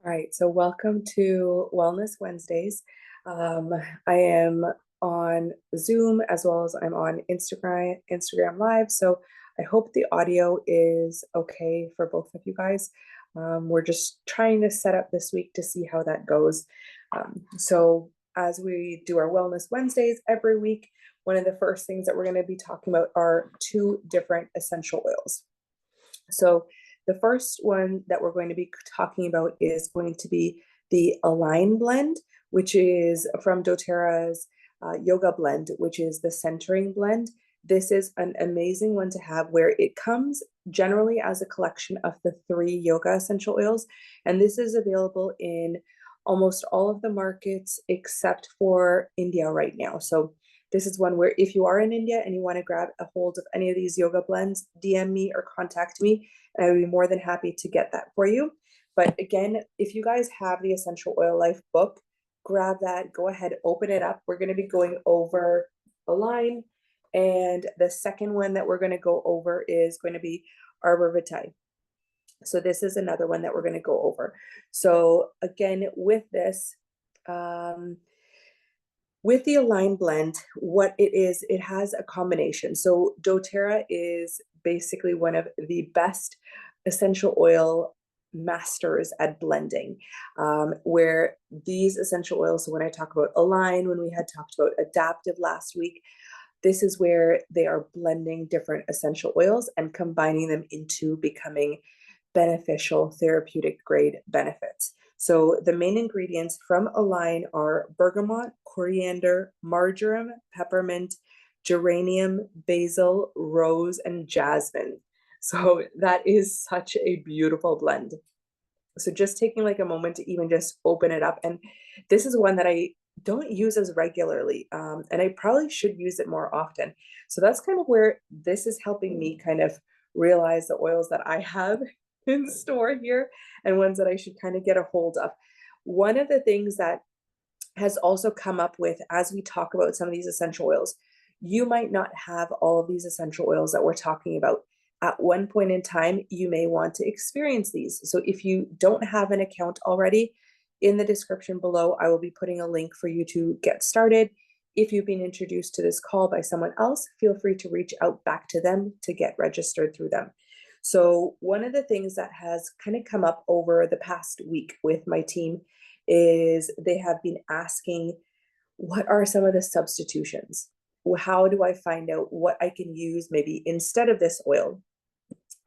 All right, so welcome to Wellness Wednesdays. I am on Zoom as well as I'm on Instagram Live. So I hope the audio is okay for both of you guys. We're just trying to set up this week to see how that goes. So as we do our Wellness Wednesdays every week, one of the first things that we're going to be talking about are two different essential oils. So the first one that we're going to be talking about is going to be the Align blend, which is from doTERRA's yoga blend, which is the centering blend. This is an amazing one to have where it comes generally as a collection of the 3 yoga essential oils. And this is available in almost all of the markets except for India right now. So this is one where if you are in India and you want to grab a hold of any of these yoga blends, DM me or contact me, and I would be more than happy to get that for you. But again, if you guys have the Essential Oil Life book, grab that, go ahead, open it up. We're going to be going over Align. And the second one that we're going to go over is going to be Arbor Vitae. So this is another one that we're going to go over. So again, with this, with the Align blend, what it is, it has a combination. So doTERRA is basically one of the best essential oil masters at blending, where these essential oils, so when I talk about Align, when we had talked about Adaptive last week, this is where they are blending different essential oils and combining them into becoming beneficial therapeutic grade benefits. So the main ingredients from Align are bergamot, coriander, marjoram, peppermint, geranium, basil, rose, and jasmine. So that is such a beautiful blend. So just taking like a moment to even just open it up. And this is one that I don't use as regularly, and I probably should use it more often. So that's kind of where this is helping me kind of realize the oils that I have in store here and ones that I should kind of get a hold of. One of the things that has also come up with as we talk about some of these essential oils, you might not have all of these essential oils that we're talking about. At one point in time, you may want to experience these. So if you don't have an account already, in the description below, I will be putting a link for you to get started. If you've been introduced to this call by someone else, feel free to reach out back to them to get registered through them. So one of the things that has kind of come up over the past week with my team is they have been asking, what are some of the substitutions? How do I find out what I can use maybe instead of this oil?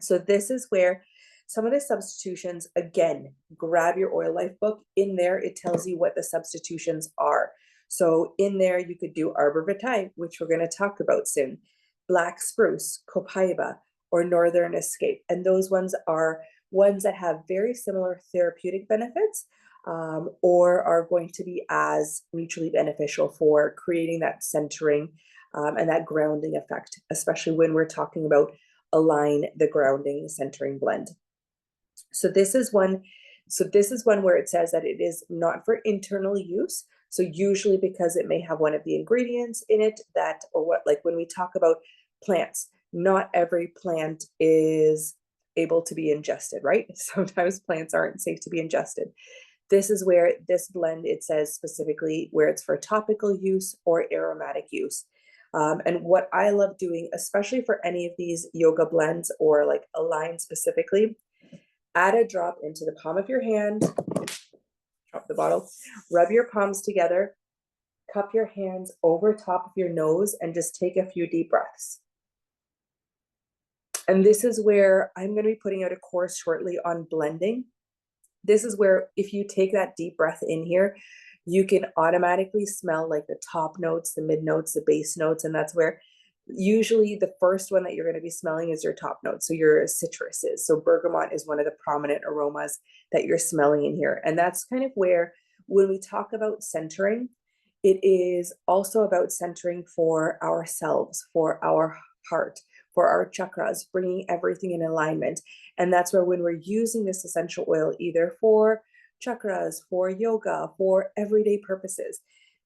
So this is where some of the substitutions, again, grab your Oil Life book. In there, it tells you what the substitutions are. So in there, you could do Arbor Vitae, which we're going to talk about soon, Black Spruce, Copaiba, or Northern Escape. And those ones are ones that have very similar therapeutic benefits, or are going to be as mutually beneficial for creating that centering and that grounding effect, especially when we're talking about Align, the grounding centering blend. So this is one where it says that it is not for internal use. So usually because it may have one of the ingredients in it that, or what, like when we talk about plants, not every plant is able to be ingested, right? Sometimes plants aren't safe to be ingested. This is where this blend, it says specifically where it's for topical use or aromatic use. And what I love doing, especially for any of these yoga blends or like Align specifically, add a drop into the palm of your hand, drop the bottle, rub your palms together, cup your hands over top of your nose, and just take a few deep breaths. And this is where I'm going to be putting out a course shortly on blending. This is where if you take that deep breath in here, you can automatically smell like the top notes, the mid notes, the base notes. And that's where usually the first one that you're going to be smelling is your top notes. So your citruses. So bergamot is one of the prominent aromas that you're smelling in here. And that's kind of where, when we talk about centering, it is also about centering for ourselves, for our heart, for our chakras, bringing everything in alignment. And that's where when we're using this essential oil, either for chakras, for yoga, for everyday purposes,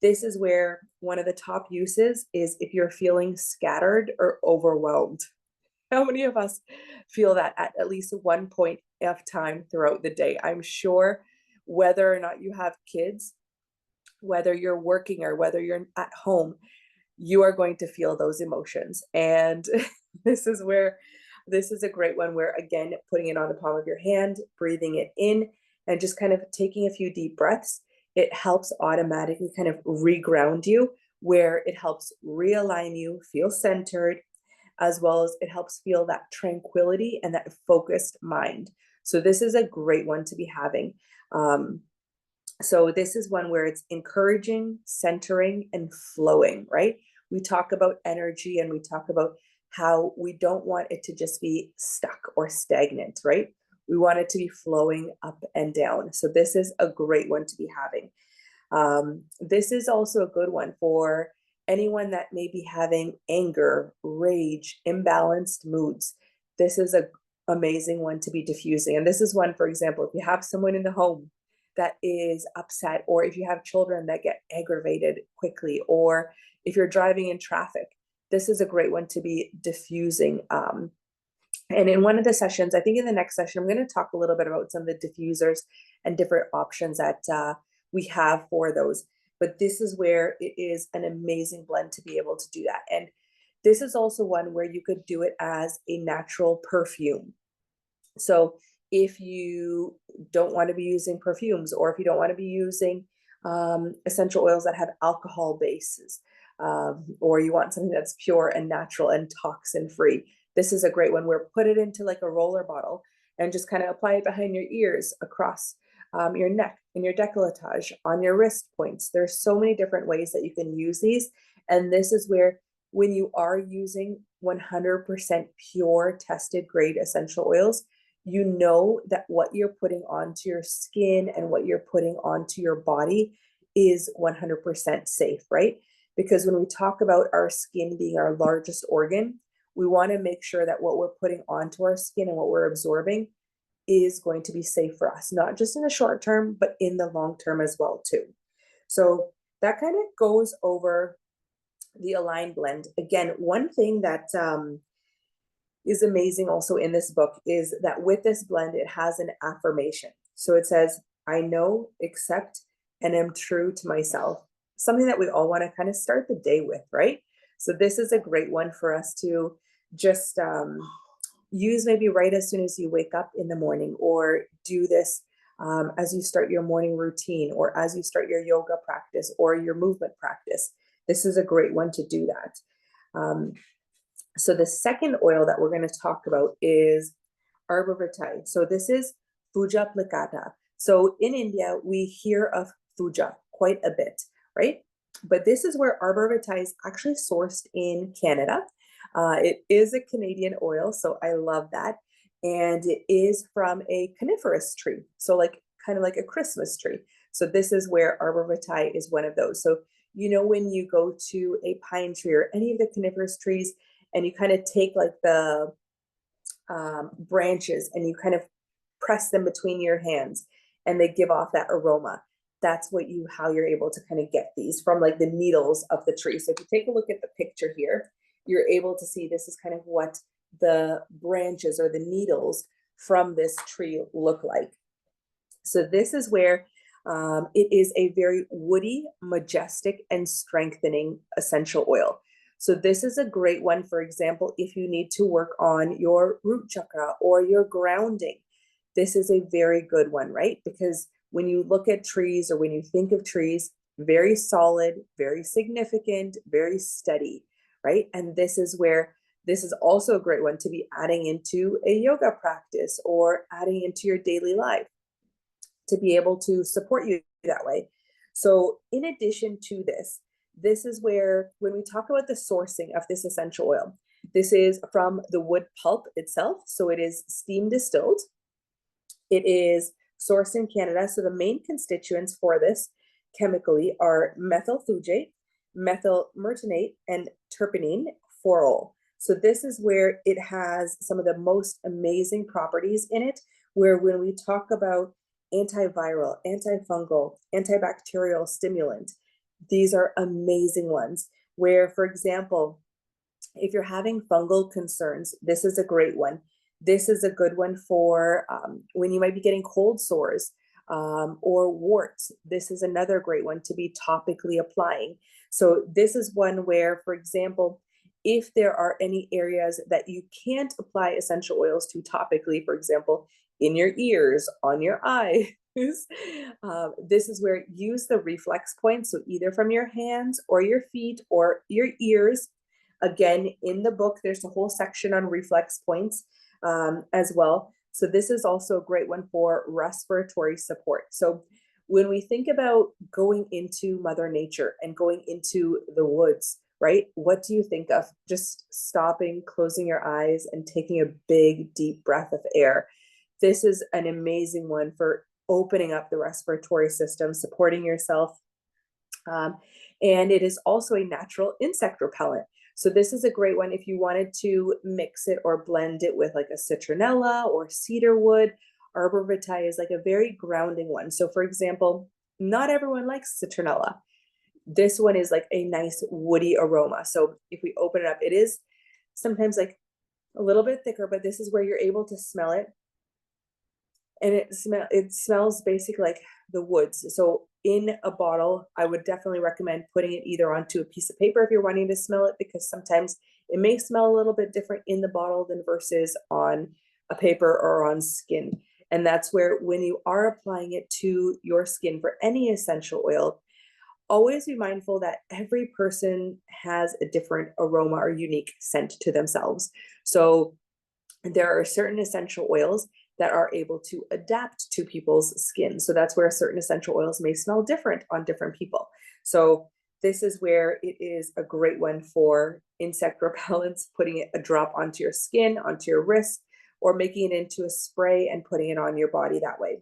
this is where one of the top uses is if you're feeling scattered or overwhelmed. How many of us feel that at least one point of time throughout the day? I'm sure whether or not you have kids, whether you're working or whether you're at home, you are going to feel those emotions. And this is where this is a great one where, again, putting it on the palm of your hand, breathing it in, and just kind of taking a few deep breaths, it helps automatically kind of reground you, where it helps realign you, feel centered, as well as it helps feel that tranquility and that focused mind. So this is a great one to be having. So this is one where it's encouraging, centering, and flowing, right? We talk about energy and we talk about how we don't want it to just be stuck or stagnant, right? We want it to be flowing up and down. So this is a great one to be having. This is also a good one for anyone that may be having anger, rage, imbalanced moods. This is an amazing one to be diffusing. And this is one, for example, if you have someone in the home that is upset, or if you have children that get aggravated quickly, or if you're driving in traffic, this is a great one to be diffusing. And in one of the sessions, I think in the next session, I'm going to talk a little bit about some of the diffusers and different options that we have for those. But this is where it is an amazing blend to be able to do that. And this is also one where you could do it as a natural perfume. So if you don't want to be using perfumes, or if you don't want to be using essential oils that have alcohol bases, or you want something that's pure and natural and toxin free, this is a great one where put it into like a roller bottle and just kind of apply it behind your ears, across your neck, in your décolletage, on your wrist points. There's so many different ways that you can use these. And this is where, when you are using 100% pure tested grade essential oils, you know that what you're putting onto your skin and what you're putting onto your body is 100% safe, right? Because when we talk about our skin being our largest organ, we want to make sure that what we're putting onto our skin and what we're absorbing is going to be safe for us, not just in the short term, but in the long term as well too. So that kind of goes over the Align blend. Again, one thing that is amazing also in this book is that with this blend, it has an affirmation. So it says, I know, accept, and am true to myself. Something that we all want to kind of start the day with, right? So this is a great one for us to just use maybe right as soon as you wake up in the morning, or do this as you start your morning routine, or as you start your yoga practice or your movement practice. This is a great one to do that. So the second oil that we're going to talk about is Arbor Vitae. So this is Fuja plicata. So in India, we hear of Fuja quite a bit, right? But this is where Arbor Vitae is actually sourced in Canada. It is a Canadian oil, so I love that. And it is from a coniferous tree, so like kind of like a Christmas tree. So this is where Arbor Vitae is one of those. So you know, when you go to a pine tree or any of the coniferous trees, and you kind of take like the branches and you kind of press them between your hands, and they give off that aroma. That's how you're able to kind of get these from like the needles of the tree. So if you take a look at the picture here, you're able to see this is kind of what the branches or the needles from this tree look like. So this is where it is a very woody, majestic, and strengthening essential oil. So this is a great one, for example, if you need to work on your root chakra or your grounding. This is a very good one, right? Because when you look at trees, or when you think of trees, very solid, very significant, very steady, right? And this is where this is also a great one to be adding into a yoga practice or adding into your daily life to be able to support you that way. So in addition to this, this is where, when we talk about the sourcing of this essential oil, this is from the wood pulp itself. So it is steam distilled. It is sourced in Canada. So the main constituents for this chemically are methyl thujate, methyl mertenate, and terpenine phenol. So this is where it has some of the most amazing properties in it, where when we talk about antiviral, antifungal, antibacterial stimulant, these are amazing ones. Where, for example, if you're having fungal concerns, this is a great one. This is a good one for when you might be getting cold sores. or warts. This is another great one to be topically applying. So this is one where, for example, if there are any areas that you can't apply essential oils to topically, for example, in your ears, on your eyes, this is where use the reflex point. So either from your hands or your feet or your ears. Again, in the book, there's a whole section on reflex points as well. So this is also a great one for respiratory support. So when we think about going into Mother Nature and going into the woods, right? What do you think of? Just stopping, closing your eyes, and taking a big, deep breath of air. This is an amazing one for opening up the respiratory system, supporting yourself. And it is also a natural insect repellent. So this is a great one if you wanted to mix it or blend it with like a citronella or cedarwood. Arbor vitae is like a very grounding one. So for example, not everyone likes citronella. This one is like a nice woody aroma. So if we open it up, it is sometimes like a little bit thicker, but this is where you're able to smell it. And it smells basically like the woods. So in a bottle, I would definitely recommend putting it either onto a piece of paper if you're wanting to smell it, because sometimes it may smell a little bit different in the bottle than versus on a paper or on skin. And that's where when you are applying it to your skin for any essential oil, always be mindful that every person has a different aroma or unique scent to themselves. So there are certain essential oils that are able to adapt to people's skin. So that's where certain essential oils may smell different on different people. So this is where it is a great one for insect repellents, putting a drop onto your skin, onto your wrist, or making it into a spray and putting it on your body that way.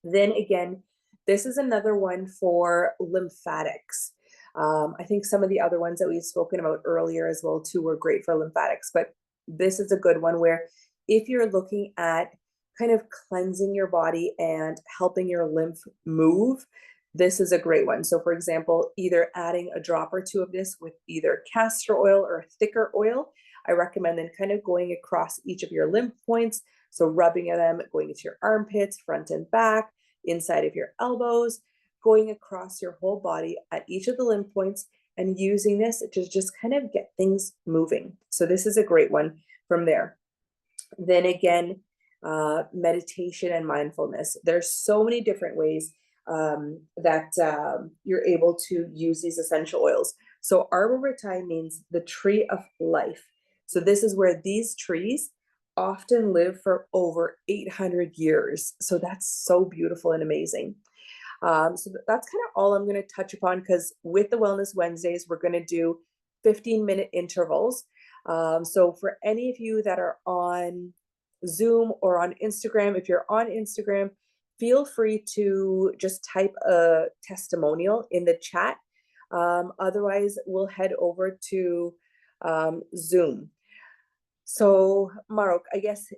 Then again, this is another one for lymphatics. I think some of the other ones that we've spoken about earlier as well too were great for lymphatics, but this is a good one where if you're looking at kind of cleansing your body and helping your lymph move, this is a great one. So for example, either adding a drop or two of this with either castor oil or thicker oil, I recommend then kind of going across each of your lymph points. So rubbing them, going into your armpits, front and back, inside of your elbows, going across your whole body at each of the lymph points and using this to just kind of get things moving. So this is a great one from there. Then again, meditation and mindfulness. There's so many different ways that you're able to use these essential oils. So arbor vitae means the tree of life. So this is where these trees often live for over 800 years. So that's so beautiful and amazing. So that's kind of all I'm going to touch upon, because with the Wellness Wednesdays, we're going to do 15-minute intervals. So for any of you that are on Zoom or on Instagram, if you're on Instagram, feel free to just type a testimonial in the chat. Otherwise, we'll head over to Zoom. So Marok, I guess,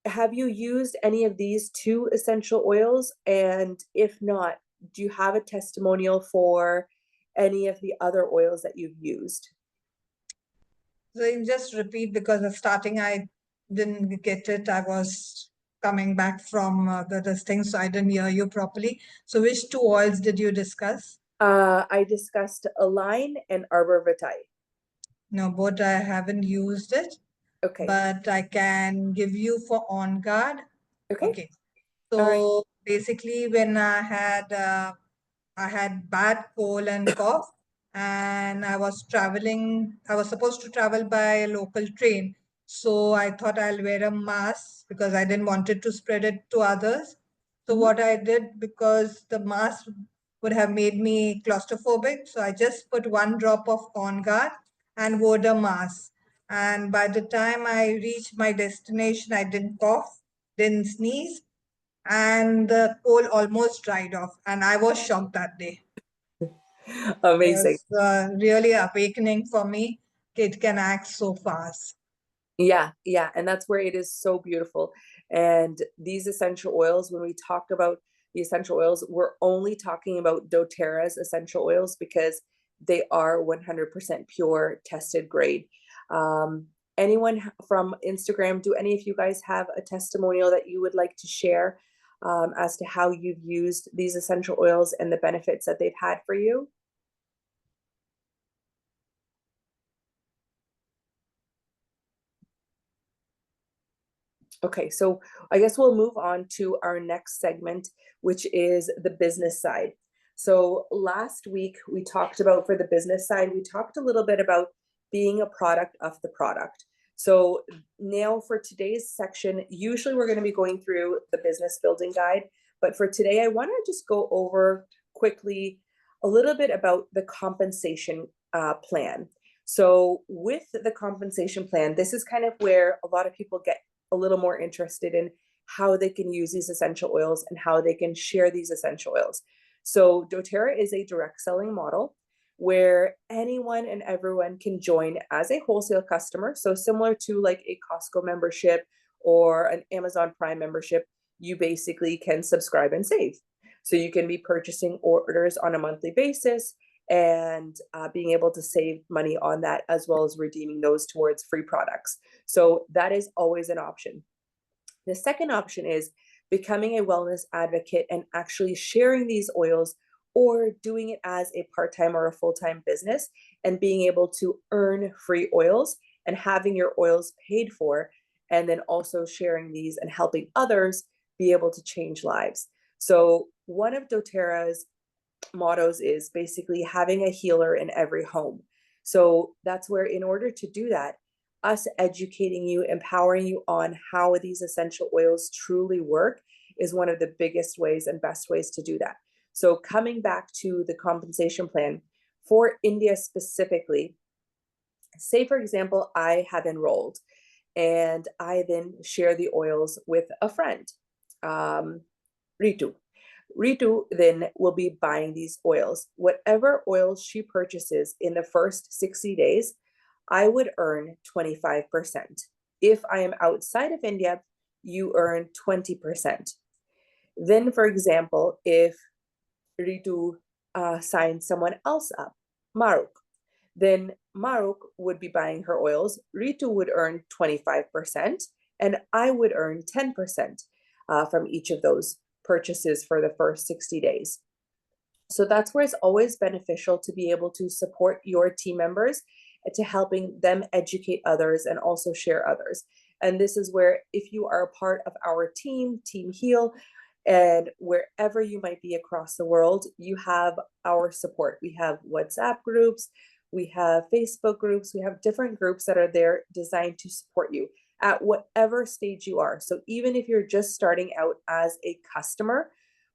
have you used any of these two essential oils? And if not, do you have a testimonial for any of the other oils that you've used? So you just repeat, because of starting, I didn't get it. I was coming back from this thing, so I didn't hear you properly. So which two oils did you discuss? I discussed Align and Arbor Vitae. No, both I haven't used it. Okay. But I can give you for On Guard. Okay. So basically, when I had bad cold and cough, and I was traveling. I was supposed to travel by a local train, so I thought I'll wear a mask because I didn't want it to spread it to others. So what I did, because the mask would have made me claustrophobic, so I just put one drop of On Guard and wore the mask. And by the time I reached my destination, I didn't cough, didn't sneeze, and the cold almost dried off. And I was shocked that day. Amazing. It was really awakening for me. It can act so fast. Yeah, yeah. And that's where it is so beautiful. And these essential oils, when we talk about the essential oils, we're only talking about doTERRA's essential oils because they are 100% pure, tested grade. Anyone from Instagram, do any of you guys have a testimonial that you would like to share as to how you've used these essential oils and the benefits that they've had for you? Okay, so I guess we'll move on to our next segment, which is the business side. So last week we talked about, for the business side, we talked a little bit about being a product of the product. So now for today's section, usually we're going to be going through the business building guide, but for today, I want to just go over quickly a little bit about the compensation plan. So with the compensation plan, this is kind of where a lot of people get a little more interested in how they can use these essential oils and how they can share these essential oils. So doTERRA is a direct selling model where anyone and everyone can join as a wholesale customer. So similar to like a Costco membership or an Amazon Prime membership, you basically can subscribe and save. So you can be purchasing orders on a monthly basis and being able to save money on that, as well as redeeming those towards free products. So that is always an option. The second option is becoming a wellness advocate and actually sharing these oils, or doing it as a part-time or a full-time business and being able to earn free oils and having your oils paid for, and then also sharing these and helping others be able to change lives. So one of doTERRA's mottos is basically having a healer in every home. So that's where, in order to do that, us educating you, empowering you on how these essential oils truly work is one of the biggest ways and best ways to do that. So coming back to the compensation plan for India specifically, say for example, I have enrolled and I then share the oils with a friend, Ritu. Ritu then will be buying these oils. Whatever oils she purchases in the first 60 days, I would earn 25%. If I am outside of India, you earn 20%. Then, for example, if Ritu signs someone else up, Maruk, then Maruk would be buying her oils. Ritu would earn 25%, and I would earn 10% from each of those purchases for the first 60 days. So that's where it's always beneficial to be able to support your team members, to helping them educate others and also share others. And this is where, if you are a part of our team, Team Heal, and wherever you might be across the world, you have our support. We have WhatsApp groups, we have Facebook groups, we have different groups that are there designed to support you at whatever stage you are. So even if you're just starting out as a customer,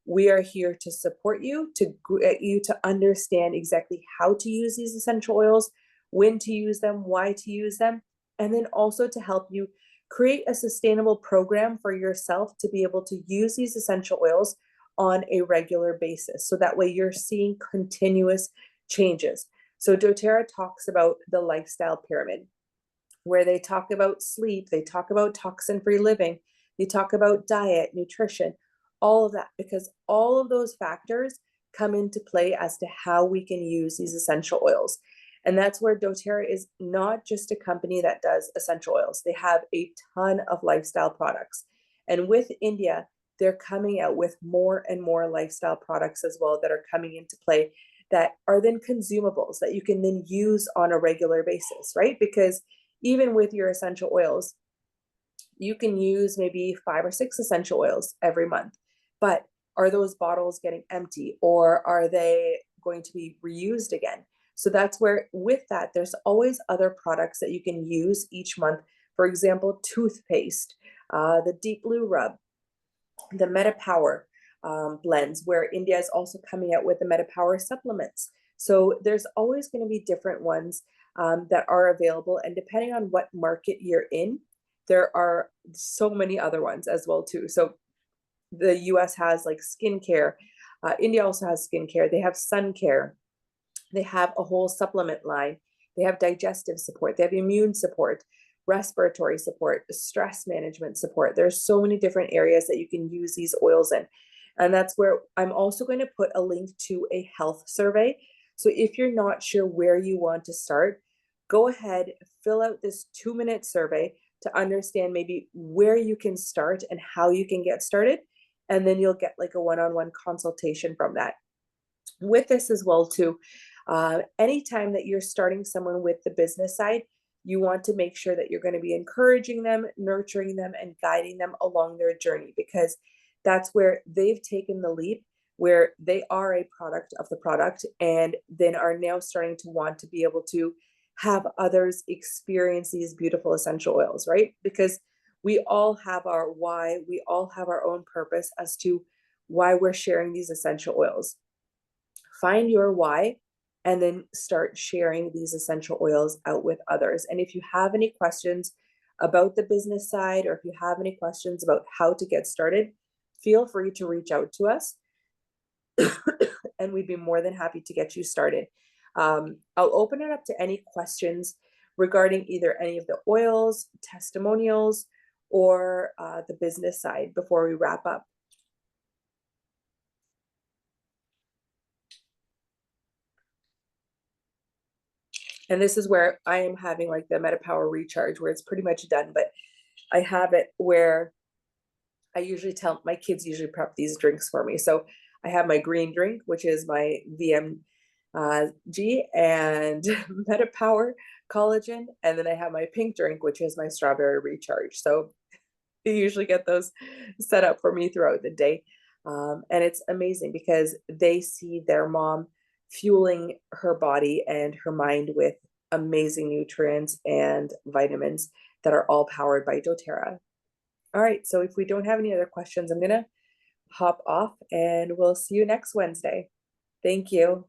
we are here to support you, to get you to understand exactly how to use these essential oils, when to use them, why to use them, and then also to help you create a sustainable program for yourself to be able to use these essential oils on a regular basis. So that way you're seeing continuous changes. So doTERRA talks about the lifestyle pyramid, where they talk about sleep, they talk about toxin-free living, they talk about diet, nutrition, all of that, because all of those factors come into play as to how we can use these essential oils. And that's where doTERRA is not just a company that does essential oils. They have a ton of lifestyle products. And with India, they're coming out with more and more lifestyle products as well that are coming into play, that are then consumables that you can then use on a regular basis, right? Because even with your essential oils, you can use maybe 5 or 6 essential oils every month. But are those bottles getting empty, or are they going to be reused again? So that's where, with that, there's always other products that you can use each month. For example, toothpaste, the Deep Blue Rub, the MetaPower blends, where India is also coming out with the MetaPower supplements. So there's always going to be different ones that are available. And depending on what market you're in, there are so many other ones as well too. So the US has like skincare. India also has skincare. They have sun care. They have a whole supplement line. They have digestive support. They have immune support, respiratory support, stress management support. There's so many different areas that you can use these oils in. And that's where I'm also going to put a link to a health survey. So if you're not sure where you want to start, go ahead, fill out this 2-minute survey to understand maybe where you can start and how you can get started. and then you'll get like a one-on-one consultation from that. With this as well too, anytime that you're starting someone with the business side, you want to make sure that you're going to be encouraging them, nurturing them, and guiding them along their journey, because that's where they've taken the leap, where they are a product of the product, and then are now starting to want to be able to have others experience these beautiful essential oils, right? Because we all have our why, we all have our own purpose as to why we're sharing these essential oils. Find your why, and then start sharing these essential oils out with others. And if you have any questions about the business side, or if you have any questions about how to get started, feel free to reach out to us and we'd be more than happy to get you started. I'll open it up to any questions regarding either any of the oils, testimonials, or the business side before we wrap up. And this is where I am having like the MetaPower recharge, where it's pretty much done, but I have it where I usually tell my kids usually prep these drinks for me. So I have my green drink, which is my VMG and MetaPower collagen, and then I have my pink drink, which is my strawberry recharge. So they usually get those set up for me throughout the day. And it's amazing because they see their mom fueling her body and her mind with amazing nutrients and vitamins that are all powered by doTERRA. All right, so if we don't have any other questions, I'm gonna hop off and we'll see you next Wednesday. Thank you.